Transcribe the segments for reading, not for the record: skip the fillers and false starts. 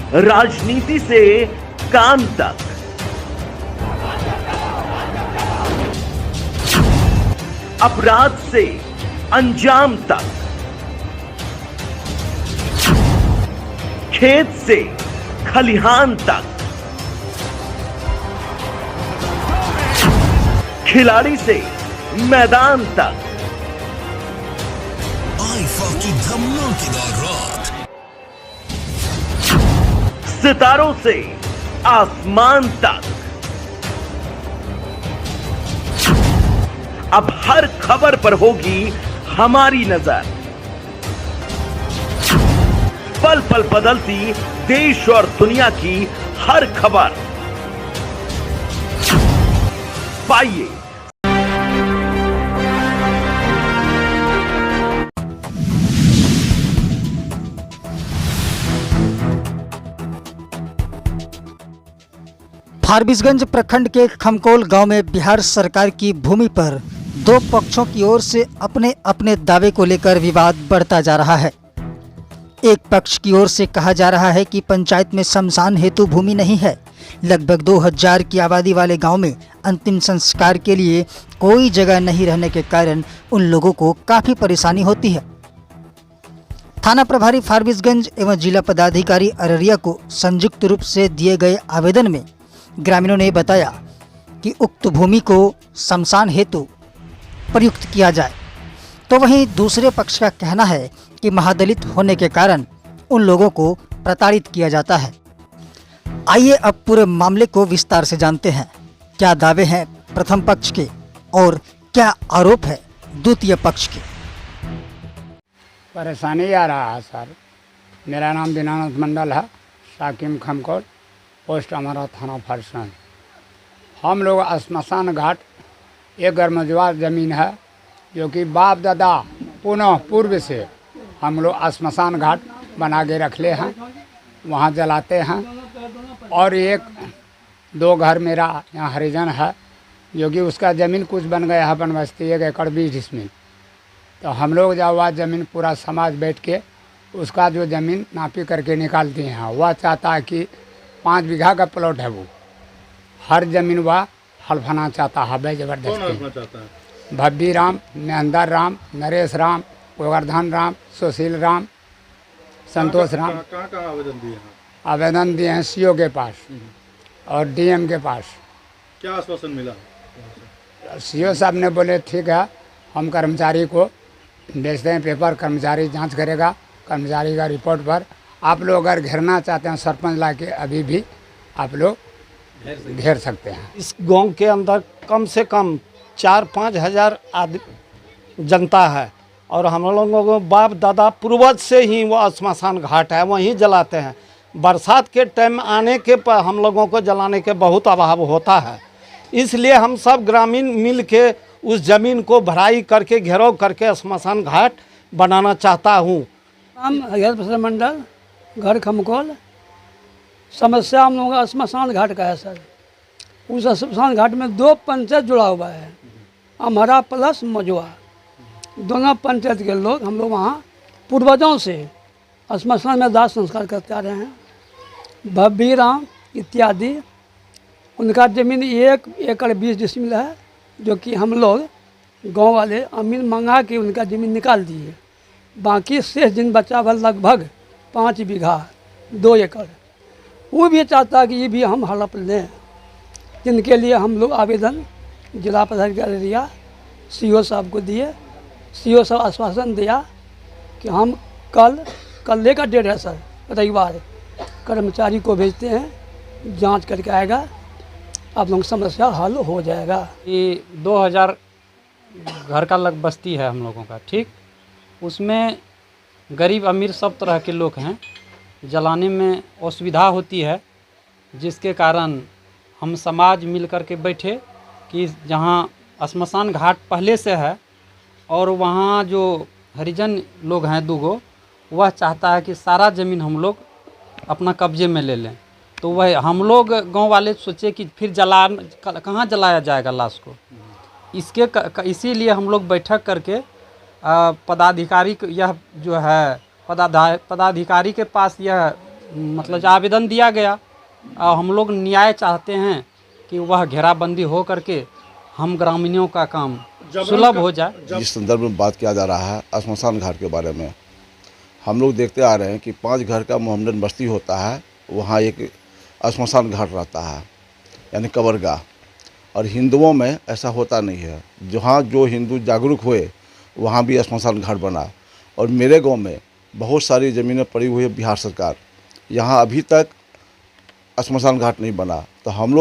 राजनीति से काम तक, अपराध से अंजाम तक, खेत से खलिहान तक, खिलाड़ी से मैदान तक, आई की धमाकेदार रात, सितारों से आसमान तक, अब हर खबर पर होगी हमारी नजर। पल पल बदलती देश और दुनिया की हर खबर पाइए। फारबिसगंज प्रखंड के खमकोल गांव में बिहार सरकार की भूमि पर दो पक्षों की ओर से अपने अपने दावे को लेकर विवाद बढ़ता जा रहा है। एक पक्ष की ओर से कहा जा रहा है कि पंचायत में शमशान हेतु भूमि नहीं है। लगभग 2000 की आबादी वाले गांव में अंतिम संस्कार के लिए कोई जगह नहीं रहने के कारण उन लोगों को काफ़ी परेशानी होती है। थाना प्रभारी फारबिसगंज एवं जिला पदाधिकारी अररिया को संयुक्त रूप से दिए गए आवेदन में ग्रामीणों ने बताया कि उक्त भूमि को शमशान हेतु प्रयुक्त किया जाए, तो वहीं दूसरे पक्ष का कहना है कि महादलित होने के कारण उन लोगों को प्रताड़ित किया जाता है। आइए अब पूरे मामले को विस्तार से जानते हैं। क्या दावे हैं प्रथम पक्ष के और क्या आरोप है द्वितीय पक्ष के। परेशानी आ रहा है सर। मेरा नाम दीनानाथ मंडल है, साकिम खमकोल, पोस्ट हमारा थाना फारबिसगंज। हम लोग श्मशान घाट एक गर्मजवार ज़मीन है जो कि बाप दादा पुनः पूर्व से हम लोग श्मशान घाट बना के रखले हैं, वहाँ जलाते हैं। और एक दो घर मेरा यहाँ हरिजन है जो कि उसका ज़मीन कुछ बन गया है बनबस्ती 1 एकड़ 20 डिसमिल। तो हम लोग जब वह ज़मीन पूरा समाज बैठ के उसका जो ज़मीन नापी करके निकालते हैं, वह चाहता है कि 5 बीघा का प्लॉट है, वो हर ज़मीन वह हल्फाना चाहता है भाई ज़बरदस्ती। भब्बी राम, महेंद्र राम, नरेश राम, गोवर्धन राम, सुशील राम, संतोष राम। कहाँ आवेदन दिए हैं? आवेदन दिए हैं सीओ के पास और डीएम के पास। क्या आश्वासन मिला? सीओ साहब ने बोले ठीक है, हम कर्मचारी को भेजते हैं पेपर, कर्मचारी जांच करेगा, कर्मचारी का रिपोर्ट पर आप लोग अगर घेरना चाहते हैं सरपंच ला के अभी भी आप लोग घेर सकते हैं। इस गांव के अंदर कम से कम 4-5 हज़ार जनता है और हम लोगों को बाप दादा पूर्वज से ही वो श्मशान घाट है, वहीं जलाते हैं। बरसात के टाइम आने के पर हम लोगों को जलाने के बहुत अभाव होता है, इसलिए हम सब ग्रामीण मिल के उस ज़मीन को भराई करके घेराव करके श्मशान घाट बनाना चाहता हूँ। हम हरिहर मंडल, घर खमकोल। समस्या हम लोगों का श्मशान घाट का है सर। उस श्मशान घाट में 2 पंचायत जुड़ा हुआ है, अमहरा प्लस मजुआ। दोनों पंचायत के लोग हम लोग वहाँ पूर्वजों से श्मशान में दाह संस्कार करते आ रहे हैं। भब्बी राम इत्यादि, उनका ज़मीन 1 एकड़ 20 डिसमिल है, जो कि हम लोग गांव वाले अमीन मंगा के उनका ज़मीन निकाल दिए। बाकी शेष दिन बचा हुआ लगभग 5 बीघा 2 एकड़, वो भी चाहता है कि ये भी हम हड़प लें, जिनके लिए हम लोग आवेदन जिला पदाधिकारी अररिया सीओ साहब को दिए। सीओ साहब आश्वासन दिया कि हम कल का डेट है सर, रविवार, कर्मचारी को भेजते हैं, जांच करके आएगा, आप लोगों की समस्या हल हो जाएगा। ये 2000 घर का लग बस्ती है हम लोगों का, ठीक। उसमें गरीब अमीर सब तरह के लोग हैं, जलाने में असुविधा होती है, जिसके कारण हम समाज मिल कर के बैठे कि जहाँ श्मशान घाट पहले से है और वहाँ जो हरिजन लोग हैं 2 वह चाहता है कि सारा ज़मीन हम लोग अपना कब्जे में ले लें। तो वह हम लोग गांव वाले सोचे कि फिर कहाँ जलाया जाएगा लाश को। इसीलिए हम लोग बैठक करके पदाधिकारी यह जो है पदाधिकारी के पास यह मतलब आवेदन दिया गया। हम लोग न्याय चाहते हैं कि वह घेराबंदी हो करके हम ग्रामीणों का काम सुलभ हो जाए। जिस संदर्भ में बात किया जा रहा है स्मशान घाट के बारे में, हम लोग देखते आ रहे हैं कि 5 घर का मोहम्मदन बस्ती होता है, वहाँ एक स्मशान घाट रहता है यानी कब्रगाह। और हिंदुओं में ऐसा होता नहीं है। जहाँ जो हिंदू जागरूक हुए वहाँ भी स्मशान घाट बना। और मेरे गांव में बहुत सारी ज़मीनें पड़ी हुई है बिहार सरकार, यहाँ अभी तक स्मशान घाट नहीं बना। तो हम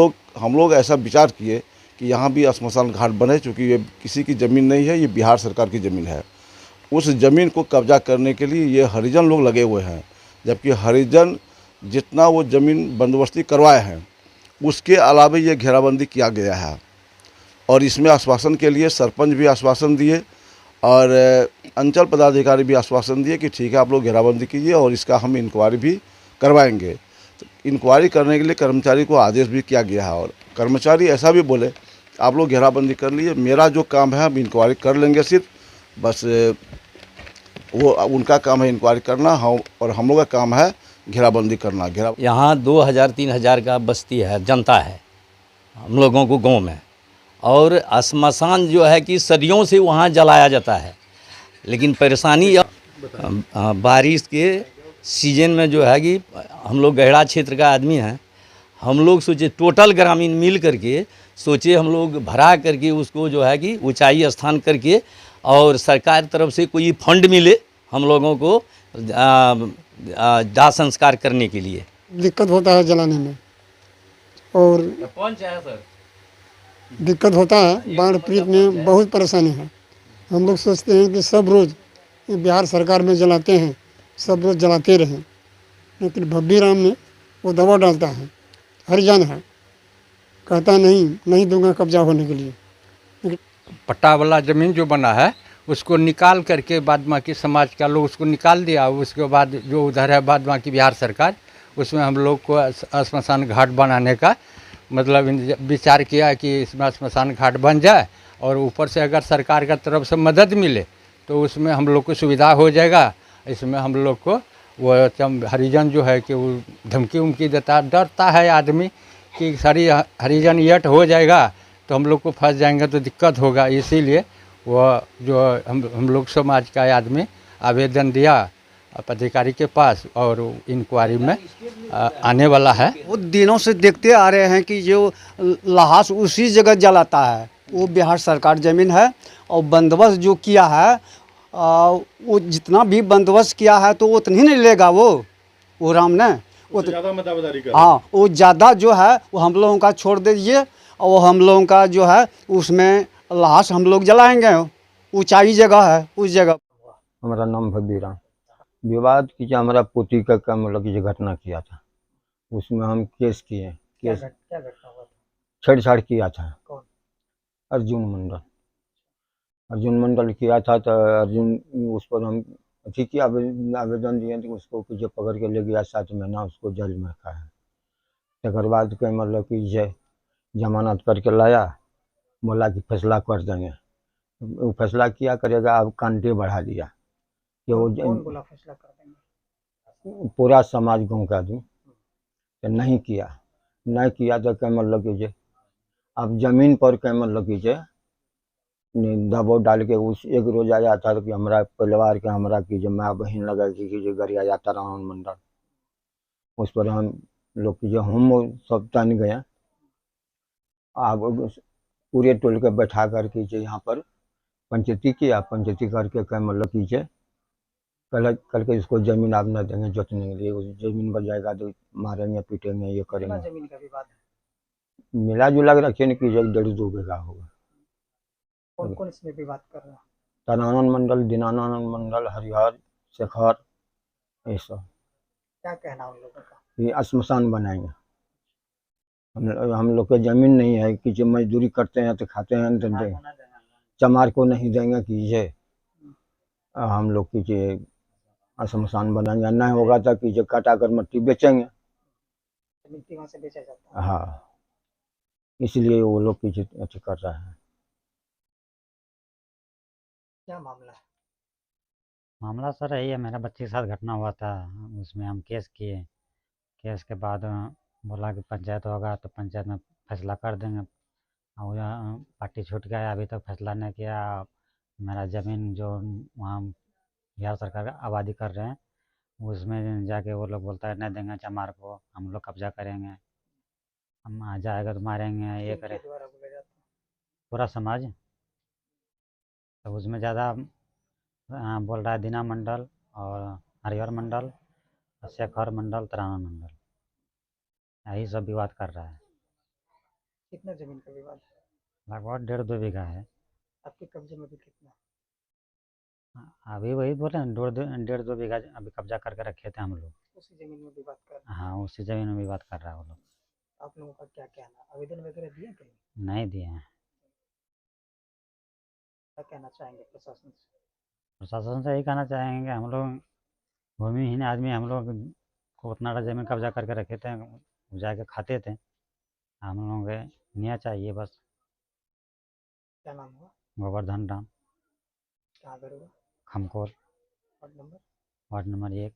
लोग ऐसा विचार किए कि यहाँ भी स्मशान घाट बने, चूँकि ये किसी की ज़मीन नहीं है, ये बिहार सरकार की ज़मीन है। उस ज़मीन को कब्जा करने के लिए ये हरिजन लोग लगे हुए हैं, जबकि हरिजन जितना वो ज़मीन बंदोबस्ती करवाए हैं उसके अलावा ये घेराबंदी किया गया है। और इसमें आश्वासन के लिए सरपंच भी आश्वासन दिए और अंचल पदाधिकारी भी आश्वासन दिए कि ठीक है आप लोग घेराबंदी कीजिए और इसका हम इंक्वायरी भी करवाएंगे। तो इंक्वायरी करने के लिए कर्मचारी को आदेश भी किया गया है और कर्मचारी ऐसा भी बोले आप लोग घेराबंदी कर लिए, मेरा जो काम है हम इंक्वायरी कर लेंगे, सिर्फ बस वो उनका काम है इंक्वायरी करना, और हम लोग का काम है घेराबंदी करना। यहाँ 2000-3000 का बस्ती है, जनता है हम लोगों को गांव में। और श्मशान जो है कि सदियों से वहाँ जलाया जाता है, लेकिन परेशानी बारिश के सीजन में जो है कि हम लोग गहरा क्षेत्र का आदमी हैं, हम लोग सोचे टोटल ग्रामीण मिल करके सोचे हम लोग भरा करके उसको जो है कि ऊंचाई स्थान करके और सरकार तरफ से कोई फंड मिले हम लोगों को दाह संस्कार करने के लिए। दिक्कत होता है जलाने में और कौन चाहे सर दिक्कत होता है, बाढ़ पीड़ित में बहुत परेशानी है। हम लोग सोचते हैं कि सब रोज़ बिहार सरकार में जलाते हैं, सब रोज़ जलाते रहें, लेकिन भब्बी राम ने वो दबाव डालता है, हरिजन है, कहता नहीं दूंगा कब्जा होने के लिए। पट्टा वाला ज़मीन जो बना है उसको निकाल करके बाद बाकी समाज का लोग उसको निकाल दिया। उसके बाद जो उधर है बाद बाकी बिहार सरकार, उसमें हम लोग को श्मशान घाट बनाने का मतलब विचार किया कि इसमें श्मशान घाट बन जाए और ऊपर से अगर सरकार का तरफ से मदद मिले तो उसमें हम लोग को सुविधा हो जाएगा। इसमें हम लोग को वो हरिजन जो है कि वो धमकी उमकी देता, डरता है आदमी कि सारी हरिजन यट हो जाएगा तो हम लोग को फंस जाएंगे तो दिक्कत होगा। इसीलिए वो जो हम लोग समाज का आदमी आवेदन दिया अधिकारी के पास और इंक्वायरी में आने वाला है। बहुत दिनों से देखते आ रहे हैं कि जो लाश उसी जगह जलाता है, वो बिहार सरकार ज़मीन है और बंदोबस्त जो किया है वो जितना भी बंदोबस्त किया है तो उतना ही नहीं लेगा वो राम ने वो ज़्यादा में दावेदारी कर। हाँ, वो ज़्यादा जो है वो हम लोगों का छोड़ दीजिए और वो हम लोगों का जो है उसमें लाश हम लोग जलाएंगे, ऊंचाई जगह है उस जगह। हमारा नाम भब्बी राम। विवाद की जो हमारा पोती का काम मतलब की जो घटना किया था उसमें हम केस किए। केस छेड़छाड़ किया था। अर्जुन मंडल किया था। तो अर्जुन उस पर हम ठीक ही आवेदन दिए थे, उसको जो पकड़ के ले गया 7 महीना उसको जेल में रखा है। तकर बाद के मतलब कि जमानत करके लाया, बोला कि फैसला कर देंगे। वो फैसला किया करेगा, अब कांटे बढ़ा दिया कि वो कौन बोला फैसला कर देंगे? पूरा समाज गाँव का आदमी तो नहीं किया तो क्या मतलब कीजिए अब ज़मीन पर क्या मतलब कीजिए दबाव डाल के उस एक रोज आया था कि हमारा परिवार के हमरा की जो माँ बहन लगा कि गरिया जाता रावण मंडल, उस पर हम लोग की जो हम सब तन गए। अब पूरे टोल के बैठा करके यहाँ पर पंचायती किया, पंचायती करके क्या मतलब कीजिए कल के इसको ज़मीन आप न देंगे जोतने के लिए, उस ज़मीन पर जाएगा तो मारेंगे पीटेंगे ये करेंगे। ज़मीन का विवाद है? मिला जुला के रखिए न कीजिए 1.5-2 बीघा होगा। कौन कौन इसमें विवाद कर रहा है? तनानंद मंडल, दीनानंद मंडल, हरिहर, शेखर, ये सब। क्या कहना उन लोगों का? ये श्मशान बनाएंगे। हम लोग के ज़मीन नहीं है कि जो मजदूरी करते हैं तो खाते हैं तो चमार को नहीं देंगे कि हम लोग की श्मशान बनाएंगे। नहीं होगा तो कि काटा कर मट्टी बेचेंगे। मिट्टी वहाँ से बेचा जाता है? हाँ, इसलिए वो लोग की अच्छी कर रहे हैं। क्या मामला है? मामला सर यही है, मेरा बच्चे के साथ घटना हुआ था, उसमें हम केस किए। केस के बाद बोला कि पंचायत होगा तो पंचायत में फैसला कर देंगे। और पार्टी छूट गया, अभी तक फैसला नहीं किया। मेरा ज़मीन जो वहाँ बिहार सरकार का आबादी कर रहे हैं उसमें जाके वो लोग बोलता है नहीं देंगे चमार को, हम लोग कब्जा करेंगे, हम आ जाएगा तो मारेंगे, ये करें पूरा समाज। तो उसमें ज़्यादा बोल रहा है दीना मंडल और हरिहर मंडल, शेखर मंडल, तराना मंडल, यही सब विवाद कर रहा है। कितना जमीन का विवाद है? लगभग 1.5-2 बीघा है। आपके कब्जे में भी कितना? अभी वही बोले 1.5-2 बीघा अभी कब्जा करके रखे थे हम लोग। उसी जमीन में विवाद कर रहे हैं। हाँ, उसी जमीन में विवाद कर रहा है वो लोग। आप लोगों का क्या कहना, आवेदन वगैरह दिए कहीं? नहीं दिए हैं। क्या कहना चाहेंगे प्रशासन से? प्रशासन से यही कहना चाहेंगे, हम लोग भूमिहीन आदमी, हम लोग को उतना बड़ा ज़मीन कब्जा करके रखे थे, उपजा के खाते थे, हम लोगों के न्याय चाहिए बस। क्या नाम हुआ? गोवर्धन राम, कहाँ घर हुआ? खमकोल, वार्ड नंबर? Ward number 1।